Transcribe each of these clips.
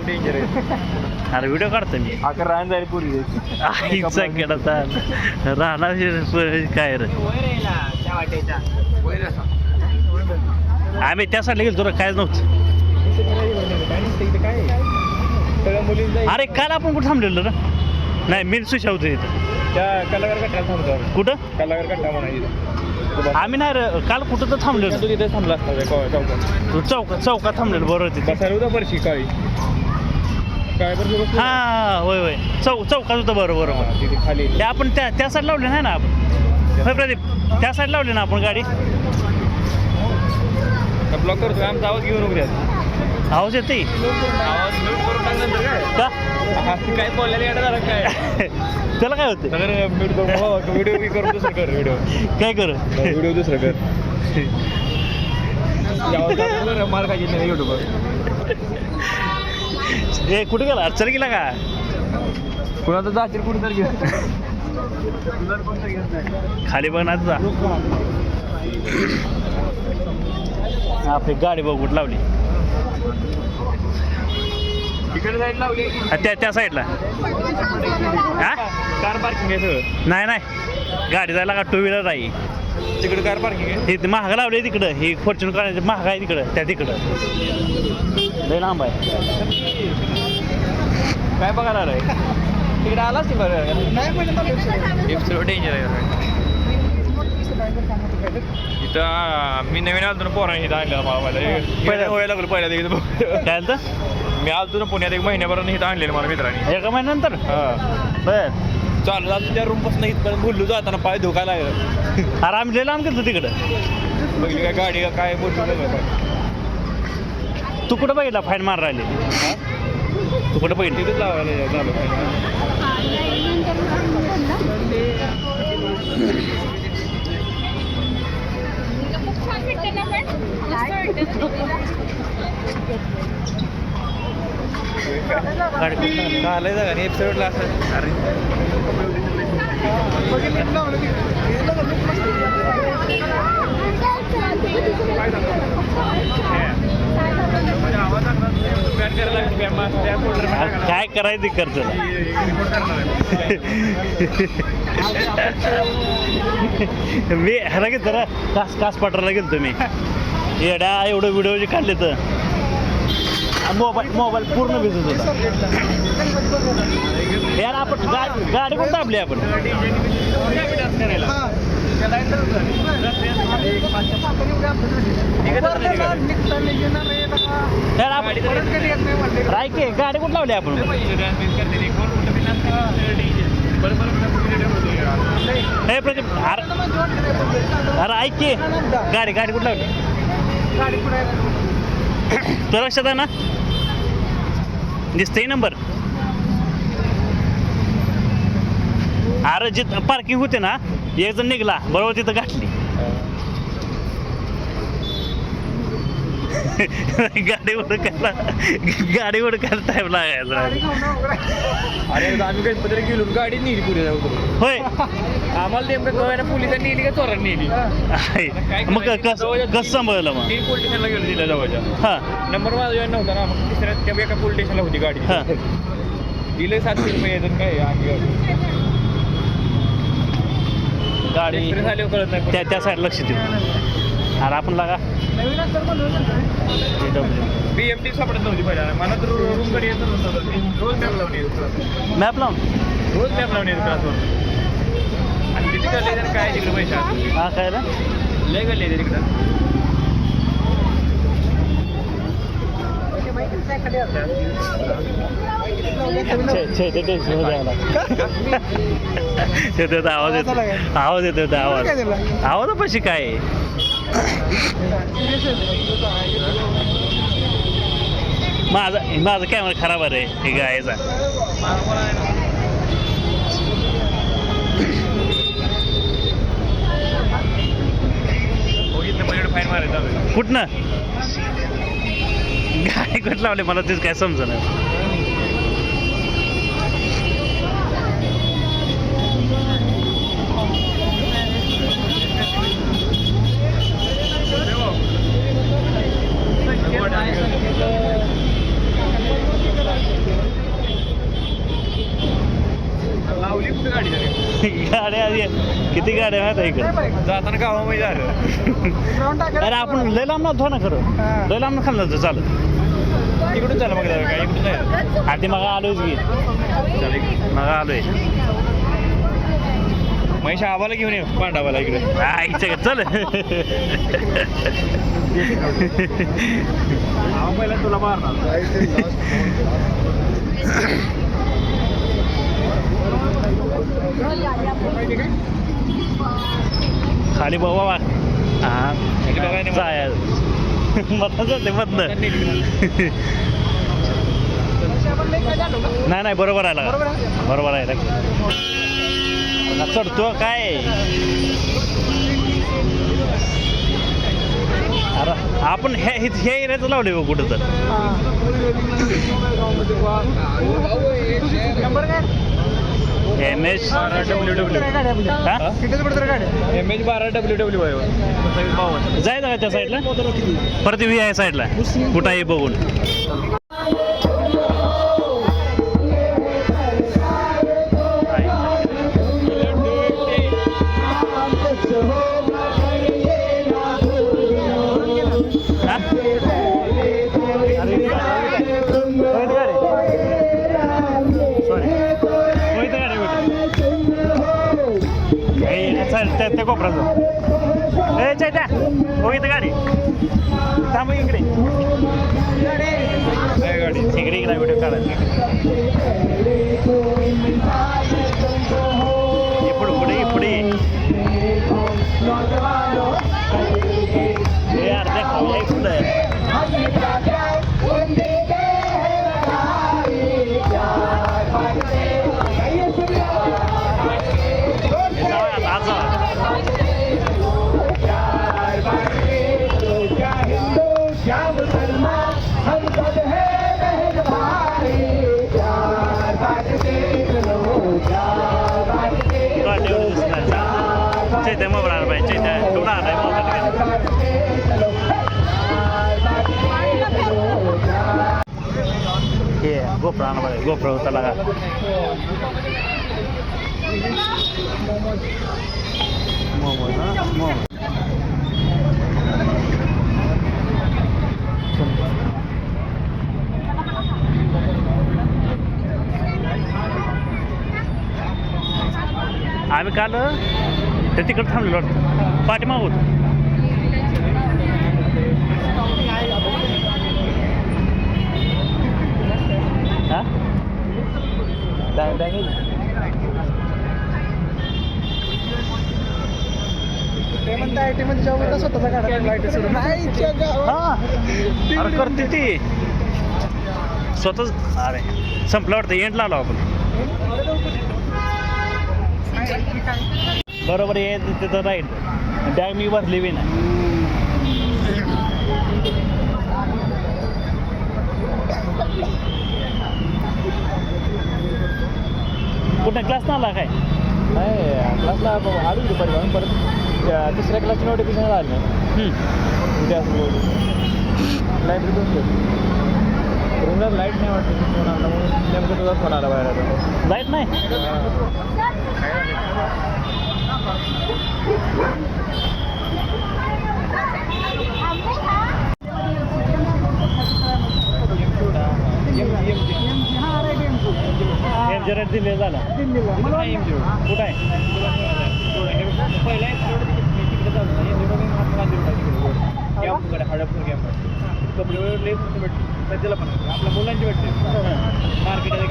Danger आहे. अरे video काढतो मी अकरा रान जाईल पुरी आईचा केडा राहणार काय रे आम्ही त्या साईडला गेलो तुला कायच नव्हतं. अरे काल आपण कुठं थांबलेलो ना नाही मी सुशा होतो इथं त्या कलाकार कट्ट्याला थांबतो. कुठं कलाकार कट्टा म्हणायची आम्ही नाही रे काल कुठं तर थांबलेलो. तू तिथे थांबला असता चौकात. तू चौकात थांबलेलो बरोबर तिथे. बसायला होता परशी काळी काय बरं हा होय होय चौकात होतं बरोबर बरोबर. तिथे खाली ते आपण त्या साईड लावले नाही ना आपण होय प्रदीप त्या साईड लावली ना आपण गाडी. ब्लॉक करतो आमचा आवाज घेऊन उभे आवाज येते आवाज म्यूट करून टाकल्यानंतर काय काय बोलायला येणार झालं काय त्याला काय होतं सगळं म्यूट करून व्हिडिओ करून दुसरं कर व्हिडिओ काय कर व्हिडिओ दुसरं कर मार खायची नाही युट्यूबवर. ए कुठे गेला अडचण गेला का कुणाचं जाशील कुठं तर घेऊन खाली बघ ना तुझा आपली गाडी बघ कुठं लावली तिकडे साईड लावली त्या साईडला हा कार पार्किंग आहे सगळं. नाही गाडी जायला का टू व्हीलर आहे तिकडे कार पार्किंग आहे. हे महाग लावले तिकडं हे फॉर्च्युनर काढायचं महाग आहे तिकडं त्या तिकडं लय लांब आहे. काय बघायला आहे तिकडे आलाच नाही बरं डेंजर आहे इथं. मी नवीन आलो ना पोरांनी इथं आणलं मला पहिल्या व्हायला लागलो पहिल्या काय आलं मी आलतो ना पुण्यात 1 महिन्यापर्यंत इथं आणलेलं मला मित्रांनी. एका महिन्यानंतर हां बर चालू झालं त्या रूमपासून इथपर्यंत बोललो जाताना पाय धोका लागलं. अरे आम्ही लय लांब गेलो तिकडं बघली काय गाडी काय बोलतो तू कुठं बघितला फाईन मार राहिले तू कुठं बघितली तिथेच लावायला झालं गाडी झालंय जागा आणि एपिसोडला असं अरे काय करायचं करतो मी ह्याला घेतो ना कास पाटरला गेलो तुम्ही येड्या एवढं व्हिडिओ जे काढले तर मोबाईल पूर्ण भिजत होता यार. आपण गाडी कोण दाबली आपण यार आपण रायके गाडी कुठं लावली आपण हे प्रदीप अरे ऐक की गाडी कुठं लावली तो लक्षात आहे ना दिसतंय नंबर. अरे जिथं पार्किंग होते ना एक जण निघला बरोबर तिथं गाठली गाडी उडकायला टाइम लागायचा. अरे आम्ही गणपतीला गेलो गाडी नेली पुढे जाऊ होय आम्हाला नेमकं कळायला पोलिसांनी नेली का चोरांनी नेली मग कसं सांभाळलं मग तीन पोलीस स्टेशनला गेलो दिल्या जवळच्या. हां नंबर माझा नव्हता ना मग तिसऱ्या त्या एका पोलीस स्टेशनला होती गाडी. हां दिले 700 रुपये येतात काय गाडी झाले कळत नाही त्या साईड लक्ष देऊ. अरे आपण लागा BMT सापडत नव्हती पहिला मला तर रूम कडे येत नव्हतं रोज मॅप लावून येत मॅप लावून रोज मॅप लावून येत क्लासवर. आणि किती गल्ले तर काय तिकडे पैसा हा काय ना लय गल्ले तिकडं आवाज येतो आवाज पशी काय माझा कॅमेरा खराब आहे हे गायचा. फाईन मारायचं कुठनं गाडी कुठं लावले मला तेच काय समजणार. गाड्या किती गाड्या आहेत इकडे जाताना गावामध्ये झालं अरे आपण लय लांब नव्हतो ना खरं लय लांब खाल्लं होतं चालत इकडून झालं मग काय इकडून जायचं आधी मग आलोयच की मग आलोय महेश आबाला घेऊन ये पांडावाला इकडे आईच्या चल पहिला तुला मारणार खाली बाबा हा बघाय मधनच ते मधनं नाही बरोबर आहे बरोबर आहे चढतो काय अरे आपण हे एरियाचं लावले बघ कुठं तर MS MH12WW जायचं का त्या साईडला परत व्ही आहे साईडला कुठं आहे बघून त्या कोपऱ्याचं ए चैत्या हो इथं गाडी थांब इकडे इकडे इकडे व्हिडिओ काढायचा पुढे पुढे हे अर्ध्या खाऊ पुढे चैत्या मोबाईल आला पाहिजे चैत्या ठेवून आलाय हे गोप्र आणा पाहिजे गोप्र होता लागा मोमोज ना मोमोज आम्ही काल ते तिकडे थांबलेलो वाटतं पाठीमागून हां ते म्हणता IT मध्ये जॉब होता स्वतःचा काढा लाईट सोडून अरे करते ती स्वतःच अरे संपलं वाटतं एंडला आलो आपण बरोबर आहे तिथं राईट बॅग मी भरली बी नाही कुठं क्लास ना आला काय नाही क्लासला आलो दुपारी जाऊन परत तिसऱ्या क्लासची नोटिफिकेशन आली नाही उद्या लायब्ररीतून रूमला लाईट नाही वाटतं फोन आला म्हणून नेमकं तुझा फोन आला बाहेर आता लाईट नाही रेट दिले झाला कुठं आहे पहिला तिकडे चालू हडपपूर कॅम्प कपडे वगैरे भेटते सध्याला पण आपल्या मुलांची भेटते मार्केटमध्ये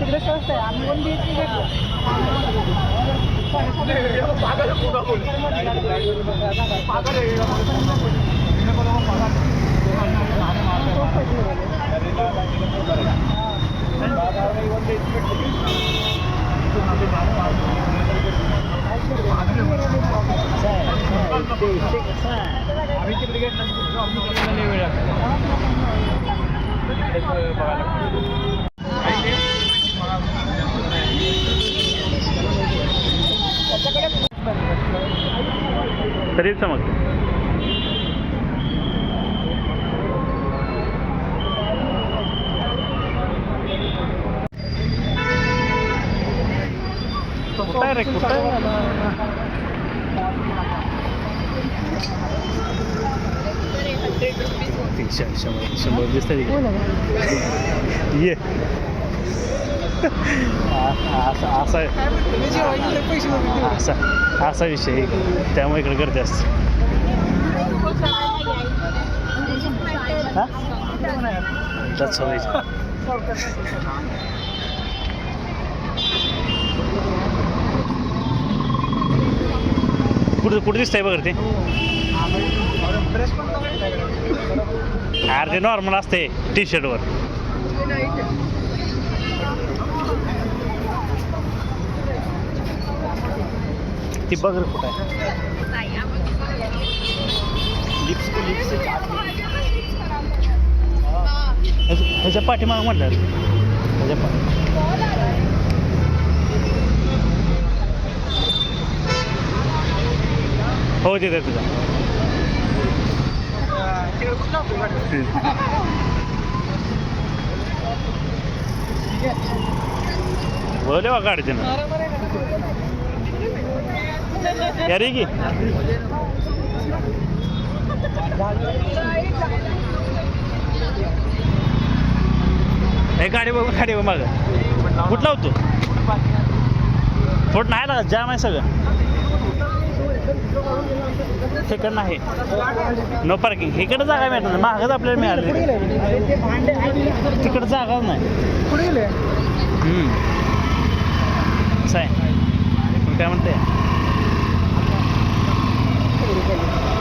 तिकडे स्वस्त आहे आम्ही 1 BHK घेतलं तरी चमकते. कुठं आहे रे कुठं आहे? तीनशे शंभर शंभर दिसत ये असा पैसे नको असा असा विषय त्यामुळे इकडे गर्दी असते. That's all it. कुठं दिसतंय बघ ते ड्रेस पण अरे ते नॉर्मल असते टी शर्टवर. ती बघ रे कुठं आहे. ह्याच्या पाठीमाग म्हटलं ह्याच्या हो तिथे तुझा बोले बा गाडीचे ना यारी की हे गाडी बघ माग कुठला होतो फोट नाही लागत जाम आहे सगळं तिकडं नाही नो पार्किंग इकडं जागा मिळत नाही मागच आपल्याला मिळाली तिकडं जागाच नाही पुढे गेले असं आहे पण काय म्हणते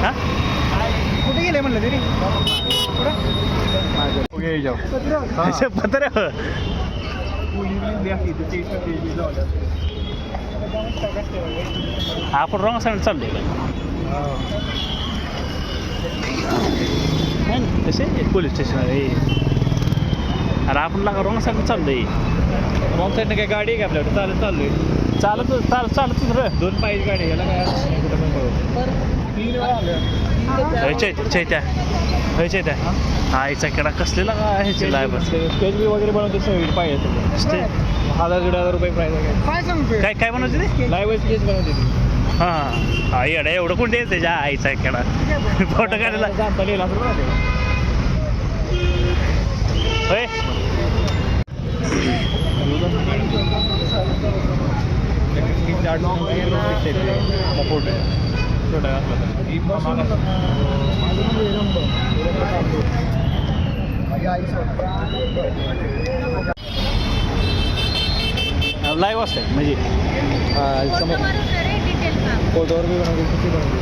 हां कुठे गेले म्हणलं तरी पत्र आपण रॉंग साईड चाललोय नाही ना तसे पोलीस स्टेशन आहे अरे आपण लागा रॉंग साईड चाललोय. रॉंग साईडनं काय गाडी आहे का आपल्याकडे चाललोय चालतच रे 2 पायी गाडी याला काय कुठं पण बघू चैत्या आईचा किडा कसलेला का ह्याची लाय बस स्टेज बी वगैरे बनवते सगळी पाहिजे स्टेज 1000-1500 रुपये प्राईस आहे काय सांगतोय काय बनवते ते लाईव्ह स्टेज बनवते ती हां आई अडा एवढं कोणते आहे त्याच्या आईचा किडा फोटो काढायला जाणता लिहिला असं बघा होय फोटो छोटा लाईव्ह असते म्हणजे फोटोवर बी बनवते किती बनवते